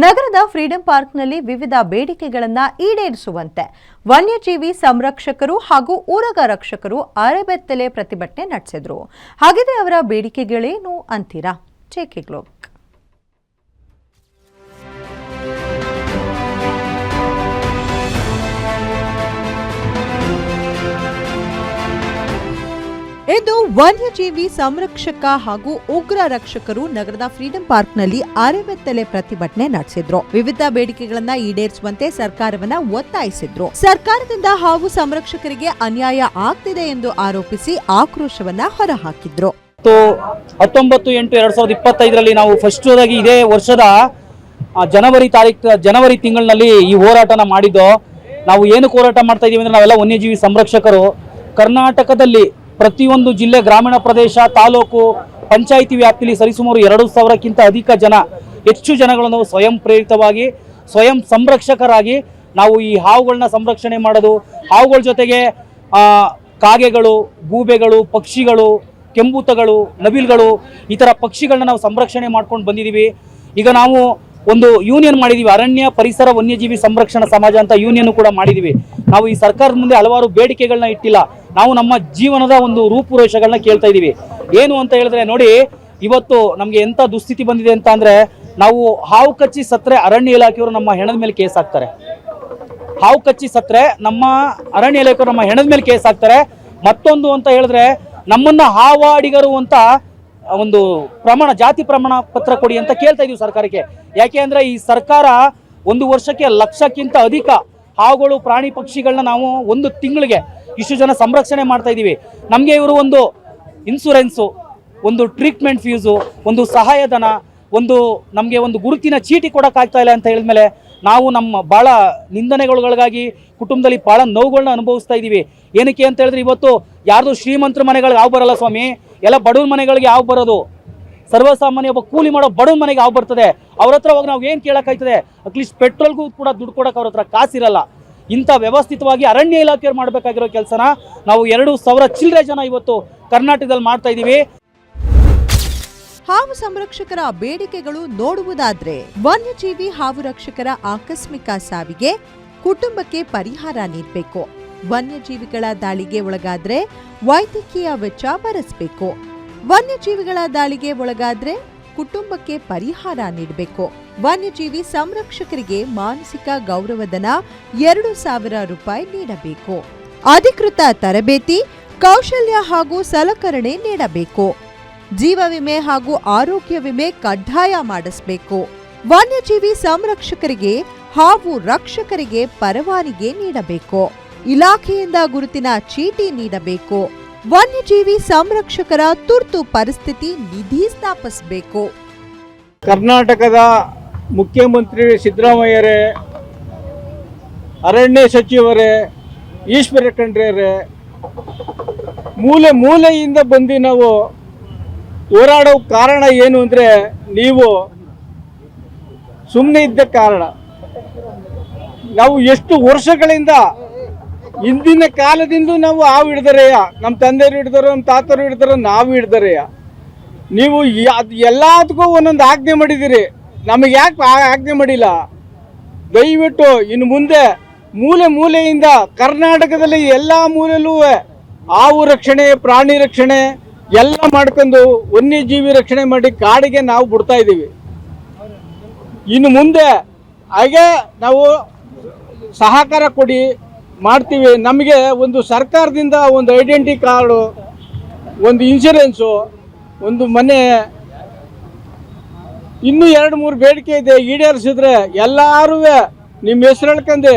ನಗರದ ಫ್ರೀಡಂ ಪಾರ್ಕ್ನಲ್ಲಿ ವಿವಿಧ ಬೇಡಿಕೆಗಳನ್ನು ಈಡೇರಿಸುವಂತೆ ವನ್ಯಜೀವಿ ಸಂರಕ್ಷಕರು ಹಾಗೂ ಊರಗ ರಕ್ಷಕರು ಅರೆಬೆತ್ತಲೆ ಪ್ರತಿಭಟನೆ ನಡೆಸಿದರು. ಹಾಗಿದ್ರೆ ಅವರ ಬೇಡಿಕೆಗಳೇನು ಅಂತೀರಾ? Take A look. ಇದು ವನ್ಯಜೀವಿ ಸಂರಕ್ಷಕ ಹಾಗೂ ಉಗ್ರ ರಕ್ಷಕರು ನಗರದ ಫ್ರೀಡಂ ಪಾರ್ಕ್ನಲ್ಲಿ ಅರೆಬೆತ್ತಲೆ ಪ್ರತಿಭಟನೆ ನಡೆಸಿದ್ರು. ವಿವಿಧ ಬೇಡಿಕೆಗಳನ್ನ ಈಡೇರಿಸುವಂತೆ ಸರ್ಕಾರವನ್ನ ಒತ್ತಾಯಿಸಿದ್ರು. ಸರ್ಕಾರದಿಂದ ಹಾವು ಸಂರಕ್ಷಕರಿಗೆ ಅನ್ಯಾಯ ಆಗ್ತಿದೆ ಎಂದು ಆರೋಪಿಸಿ ಆಕ್ರೋಶವನ್ನ ಹೊರಹಾಕಿದ್ರು. 19/8/2025 ನಾವು ಫಸ್ಟ್ ಆಗಿ ಇದೇ ವರ್ಷದ ಜನವರಿ ತಿಂಗಳಿನಲ್ಲಿ ಈ ಹೋರಾಟನ ಮಾಡಿದ್ದು. ನಾವು ಏನು ಹೋರಾಟ ಮಾಡ್ತಾ ಇದೀವಿ ಅಂದ್ರೆ ನಾವೆಲ್ಲ ವನ್ಯಜೀವಿ ಸಂರಕ್ಷಕರು ಕರ್ನಾಟಕದಲ್ಲಿ ಪ್ರತಿಯೊಂದು ಜಿಲ್ಲೆ, ಗ್ರಾಮೀಣ ಪ್ರದೇಶ, ತಾಲೂಕು, ಪಂಚಾಯಿತಿ ವ್ಯಾಪ್ತಿಯಲ್ಲಿ ಸರಿಸುಮಾರು 2,000ಕ್ಕಿಂತ ಹೆಚ್ಚು ಜನಗಳನ್ನು ಸ್ವಯಂ ಪ್ರೇರಿತವಾಗಿ ಸ್ವಯಂ ಸಂರಕ್ಷಕರಾಗಿ ನಾವು ಈ ಹಾವುಗಳನ್ನ ಸಂರಕ್ಷಣೆ ಮಾಡೋದು. ಹಾವುಗಳ ಜೊತೆಗೆ ಕಾಗೆಗಳು, ಗೂಬೆಗಳು, ಪಕ್ಷಿಗಳು, ಕೆಂಬೂತಗಳು, ನವಿಲುಗಳು, ಈ ಥರ ಪಕ್ಷಿಗಳನ್ನ ನಾವು ಸಂರಕ್ಷಣೆ ಮಾಡ್ಕೊಂಡು ಬಂದಿದ್ದೀವಿ. ಈಗ ನಾವು ಒಂದು ಯೂನಿಯನ್ ಮಾಡಿದೀವಿ, ಅರಣ್ಯ ಪರಿಸರ ವನ್ಯಜೀವಿ ಸಂರಕ್ಷಣಾ ಸಮಾಜ ಅಂತ ಯೂನಿಯನ್ ಕೂಡ ಮಾಡಿದೀವಿ. ನಾವು ಈ ಸರ್ಕಾರದ ಮುಂದೆ ಹಲವಾರು ಬೇಡಿಕೆಗಳನ್ನ ಇಟ್ಟಿಲ್ಲ, ನಾವು ನಮ್ಮ ಜೀವನದ ಒಂದು ರೂಪುರೇಷೆಗಳನ್ನ ಕೇಳ್ತಾ ಇದೀವಿ. ಏನು ಅಂತ ಹೇಳಿದ್ರೆ ನೋಡಿ, ಇವತ್ತು ನಮಗೆ ಎಂತ ದುಸ್ಥಿತಿ ಬಂದಿದೆ ಅಂತ ಅಂದ್ರೆ, ನಾವು ಹಾವು ಕಚ್ಚಿ ಸತ್ರೆ ಅರಣ್ಯ ಇಲಾಖೆಯವರು ನಮ್ಮ ಹೆಣದ ಮೇಲೆ ಕೇಸ್ ಹಾಕ್ತಾರೆ. ಹಾವು ಕಚ್ಚಿ ಸತ್ರೆ ನಮ್ಮ ಅರಣ್ಯ ಇಲಾಖೆಯವರು ನಮ್ಮ ಹೆಣದ ಮೇಲೆ ಕೇಸ್ ಹಾಕ್ತಾರೆ. ಮತ್ತೊಂದು ಅಂತ ಹೇಳಿದ್ರೆ, ನಮ್ಮನ್ನ ಹಾವಾಡಿಗರು ಅಂತ ಒಂದು ಜಾತಿ ಪ್ರಮಾಣ ಪತ್ರ ಕೊಡಿ ಅಂತ ಕೇಳ್ತಾ ಇದೀವಿ ಸರ್ಕಾರಕ್ಕೆ. ಯಾಕೆ ಅಂದ್ರೆ ಈ ಸರ್ಕಾರ ಒಂದು ವರ್ಷಕ್ಕೆ 1,00,000ಕ್ಕಿಂತ ಅಧಿಕ ಹಾವುಗಳು, ಪ್ರಾಣಿ ಪಕ್ಷಿಗಳನ್ನ ನಾವು ಒಂದು ತಿಂಗಳಿಗೆ ಇಷ್ಟು ಜನ ಸಂರಕ್ಷಣೆ ಮಾಡ್ತಾ ಇದೀವಿ. ನಮಗೆ ಇವರು ಒಂದು ಇನ್ಸೂರೆನ್ಸು, ಒಂದು ಟ್ರೀಟ್ಮೆಂಟ್ ಫೀಸು, ಒಂದು ಸಹಾಯಧನ, ನಮಗೆ ಒಂದು ಗುರುತಿನ ಚೀಟಿ ಕೊಡೋಕ್ಕಾಗ್ತಾ ಇಲ್ಲ ಅಂತ ಹೇಳಿದ್ಮೇಲೆ ನಾವು ನಮ್ಮ ಭಾಳ ನಿಂದನೆಗಳಿಗಾಗಿ ಕುಟುಂಬದಲ್ಲಿ ಭಾಳ ನೋವುಗಳನ್ನ ಅನುಭವಿಸ್ತಾ ಇದ್ದೀವಿ. ಏನಕ್ಕೆ ಅಂತ ಹೇಳಿದ್ರೆ, ಇವತ್ತು ಯಾರ್ದು ಶ್ರೀಮಂತರ ಮನೆಗಳಿಗೆ ಹಾವು ಬರಲ್ಲ ಸ್ವಾಮಿ, ಎಲ್ಲ ಬಡವ್ರ ಮನೆಗಳಿಗೆ ಹಾವು ಬರೋದು. ಸರ್ವಸಾಮಾನ್ಯ ಒಬ್ಬ ಕೂಲಿ ಮಾಡೋ ಬಡವ್ರ ಮನೆಗೆ ಹಾವು ಬರ್ತದೆ. ಅವ್ರ ಹತ್ರ ಹೋಗಿ ನಾವು ಏನು ಕೇಳೋಕ್ಕಾಯ್ತದೆ? ಅಟ್ಲೀಸ್ಟ್ ಪೆಟ್ರೋಲ್ಗೂ ಕೂಡ ದುಡ್ಡು ಕೊಡೋಕೆ ಅವ್ರ ಹತ್ರ ಕಾಸಿರಲ್ಲ. ಇಂಥ ವ್ಯವಸ್ಥಿತವಾಗಿ ಅರಣ್ಯ ಇಲಾಖೆಯವರು ಮಾಡಬೇಕಾಗಿರೋ ಕೆಲಸನ ನಾವು 2,000 ಚಿಲ್ಲರೆ ಜನ ಇವತ್ತು ಕರ್ನಾಟಕದಲ್ಲಿ ಮಾಡ್ತಾ ಇದ್ದೀವಿ. ಹಾವು ಸಂರಕ್ಷಕರ ಬೇಡಿಕೆಗಳು ನೋಡುವುದಾದ್ರೆ, ವನ್ಯಜೀವಿ ಹಾವು ರಕ್ಷಕರ ಆಕಸ್ಮಿಕ ಸಾವಿಗೆ ಕುಟುಂಬಕ್ಕೆ ಪರಿಹಾರ ನೀಡಬೇಕು. ವನ್ಯಜೀವಿಗಳ ದಾಳಿಗೆ ಒಳಗಾದ್ರೆ ವೈದ್ಯಕೀಯ ವೆಚ್ಚ ಭರಿಸಬೇಕು. ವನ್ಯಜೀವಿಗಳ ದಾಳಿಗೆ ಒಳಗಾದ್ರೆ ಕುಟುಂಬಕ್ಕೆ ಪರಿಹಾರ ನೀಡಬೇಕು. ವನ್ಯಜೀವಿ ಸಂರಕ್ಷಕರಿಗೆ ಮಾನಸಿಕ ಗೌರವಧನ 2,000 ರೂಪಾಯಿ ನೀಡಬೇಕು. ಅಧಿಕೃತ ತರಬೇತಿ, ಕೌಶಲ್ಯ ಹಾಗೂ ಸಲಕರಣೆ ನೀಡಬೇಕು. ಜೀವ ವಿಮೆ ಹಾಗೂ ಆರೋಗ್ಯ ವಿಮೆ ಕಡ್ಡಾಯ ಮಾಡಿಸಬೇಕು. ವನ್ಯಜೀವಿ ಸಂರಕ್ಷಕರಿಗೆ ಹಾವು ರಕ್ಷಕರಿಗೆ ಪರವಾನಗಿ ನೀಡಬೇಕು. ಇಲಾಖೆಯಿಂದ ಗುರುತಿನ ಚೀಟಿ ನೀಡಬೇಕು. ವನ್ಯಜೀವಿ ಸಂರಕ್ಷಕರ ತುರ್ತು ಪರಿಸ್ಥಿತಿ ನಿಧಿ ಸ್ಥಾಪಿಸಬೇಕು. ಕರ್ನಾಟಕದ ಮುಖ್ಯಮಂತ್ರಿ ಸಿದ್ದರಾಮಯ್ಯರೇ, ಅರಣ್ಯ ಸಚಿವರೇ, ಈಶ್ವರ ಖಂಡ್ರೆಯವರೇ, ಮೂಲೆಯಿಂದ ಬಂದು ನಾವು ಹೋರಾಡೋ ಕಾರಣ ಏನು ಅಂದರೆ, ನೀವು ಸುಮ್ಮನೆ ಇದ್ದ ಕಾರಣ. ನಾವು ಎಷ್ಟು ವರ್ಷಗಳಿಂದ, ಹಿಂದಿನ ಕಾಲದಿಂದ ನಾವು ಹಾವು ಹಿಡ್ದರೆಯ, ನಮ್ಮ ತಂದೆಯರು ಹಿಡ್ದರು, ನಮ್ಮ ತಾತರು ಹಿಡ್ದರು, ನಾವು ಹಿಡ್ದರೆಯ. ನೀವು ಎಲ್ಲದಕ್ಕೂ ಒಂದೊಂದು ಆಜ್ಞೆ ಮಾಡಿದ್ದೀರಿ, ನಮಗೆ ಯಾಕೆ ಆಜ್ಞೆ ಮಾಡಿಲ್ಲ? ದಯವಿಟ್ಟು ಇನ್ನು ಮುಂದೆ ಮೂಲೆಯಿಂದ ಕರ್ನಾಟಕದಲ್ಲಿ ಎಲ್ಲ ಮೂಲೆಯಲ್ಲೂ ಹಾವು ರಕ್ಷಣೆ, ಪ್ರಾಣಿ ರಕ್ಷಣೆ ಎಲ್ಲ ಮಾಡ್ಕೊಂಡು ವನ್ಯಜೀವಿ ರಕ್ಷಣೆ ಮಾಡಿ ಕಾಡಿಗೆ ನಾವು ಬಿಡ್ತಾ ಇದ್ದೀವಿ. ಇನ್ನು ಮುಂದೆ ಹಾಗೆ ನಾವು ಸಹಕಾರ ಕೊಡಿ, ಮಾಡ್ತೀವಿ. ನಮಗೆ ಒಂದು ಸರ್ಕಾರದಿಂದ ಒಂದು ಐಡೆಂಟಿ ಕಾರ್ಡು, ಒಂದು ಇನ್ಶೂರೆನ್ಸು, ಒಂದು ಮನೆ, ಇನ್ನೂ 2-3 ಬೇಡಿಕೆ ಇದೆ. ಈಡೇರಿಸಿದ್ರೆ ಎಲ್ಲರೂ ನಿಮ್ಮ ಹೆಸರು ಹೇಳ್ಕೊಂಡು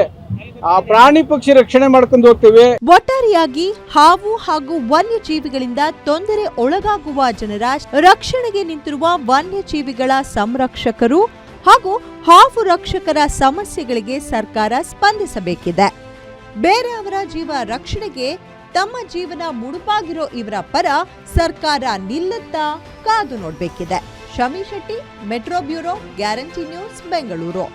ಆ ಪ್ರಾಣಿ ಪಕ್ಷಿ ರಕ್ಷಣೆ ಮಾಡ್ಕೊಂಡು ಹೋಗ್ತೀವಿ. ಒಟ್ಟಾರೆಯಾಗಿ ಹಾವು ಹಾಗೂ ವನ್ಯಜೀವಿಗಳಿಂದ ತೊಂದರೆ ಒಳಗಾಗುವ ಜನರ ರಕ್ಷಣೆಗೆ ನಿಂತಿರುವ ವನ್ಯಜೀವಿಗಳ ಸಂರಕ್ಷಕರು ಹಾಗೂ ಹಾವು ರಕ್ಷಕರ ಸಮಸ್ಯೆಗಳಿಗೆ ಸರ್ಕಾರ ಸ್ಪಂದಿಸಬೇಕಿದೆ. ಬೇರೆಯವರ ಜೀವ ರಕ್ಷಣೆಗೆ ತಮ್ಮ ಜೀವನ ಮುಡುಪಾಗಿರೋ ಇವರ ಪರ ಸರ್ಕಾರ ನಿಲ್ಲುತ್ತಾ ಕಾದು ನೋಡಬೇಕಿದೆ. Shami Shetty, metro bureau, guarantee news, Bengaluru.